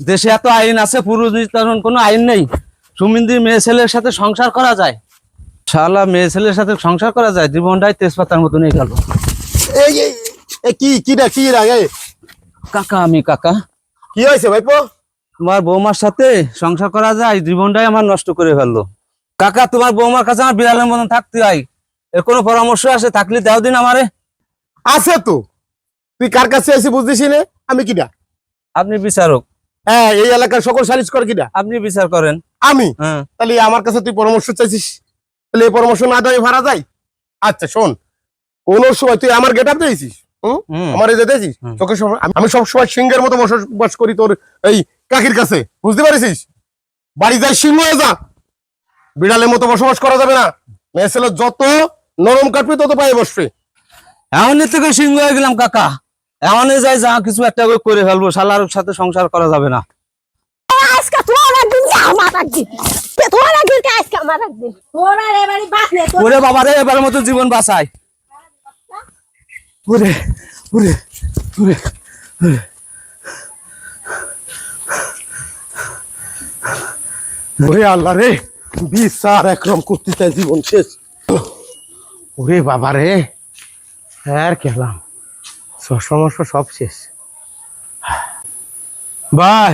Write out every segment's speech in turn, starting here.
দেশে এত আইন আছে, পুরুষ নির্যাতন কোনো আইন নেই। সুমিন্দির মেয়ে ছেলের সাথে সংসার করা যায়? শালা মেয়ে ছেলের সাথে সংসার করা যায়? জীবনটাই তেজপাতার মতো নিয়ে গেল। কি রাগে কাকা, আমি কাকা। কি হয়েছে ভাইপো? তোমার বৌমার সাথে সংসার করা যায়? জীবনটাই আমার নষ্ট করে ফেললো। কাকা, তোমার বৌমার কাছে আমার বিড়ালের মতন থাকতে হয়, এর কোনো পরামর্শ আছে? থাকলে দাও দিন আমারে। আছে তো, তুই কার কাছে আইসি বুঝতেছি না? আমি কিনা? আপনি বিচারক। হ্যাঁ, এই এলাকার সকল সালিশ করে কিনা? আপনি বিচার করেন। আমি? হ্যাঁ। তাহলে আমার কাছে তুই পরামর্শ চাইছিস, তাহলে এই পরামর্শ না দেওয়া ভাড়া যায়? আচ্ছা শোন, কোন সময় তুই আমার গেট আপ দিয়েছিস, আমার এই যেতেছিস চোখের সময় আমি সবসময় সিংহের মতো বসবাস করি তোর এই কাকির কাছে, বুঝতে পারিস? বাড়ি যাই সিংহ হয়ে যা, বিড়ালের মতো বসবাস করা যাবে না। মেয়ে ছেলে যত নরম কাটবে তত পায়ে বসবে। এমন থেকে সিংহ হয়ে গেলাম কাকা, এমন যাই যা কিছু একটা করে ফেলবো, শালার সাথে সংসার করা যাবে না। ওরে বাবা রে, এবারের মতো জীবন বাঁচাই। ওরে ওরে ওরে ওরে আল্লাহ রে, বিচার একরম করতে চাই, জীবন শেষ। ওরে বাবা রে, আর গেলাম, সমস্যা সব শেষ। ভাই,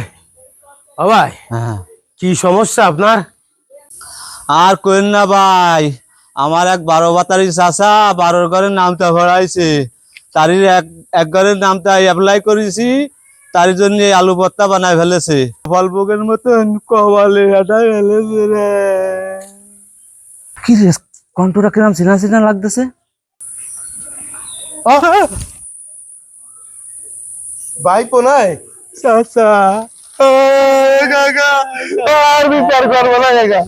ও ভাই, হ্যাঁ। কি সমস্যা আপনার? আর কইন না ভাই, আমার এক 12 বাতারি চাচা 12 ঘরের নামটা ভরাইছে, তারই এক ঘরের নামটা অ্যাপ্লাই করেছি, তার জন্য আলু ভর্তা বানায় ফেলেছে। ফলবুকের মতন কবালে হাঁটাই ফেলেছে রে। কি রে, কণ্ঠটা কিরম চিনা চিনা লাগতেছে? ভাই পোনাই চাচা, আর বিচার করবো না কাকা।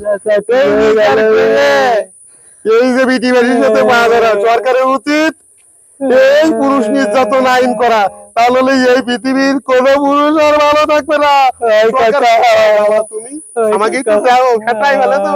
এই যে বিটি বাড়ির সাথে মারা, সরকারের উচিত এই পুরুষ নির্যাতন আইন করা, তাহলে এই পৃথিবীর কোন পুরুষ আর ভালো থাকবে না। তুমি আমাকে একটু দাও, খাটাই ভালো তো।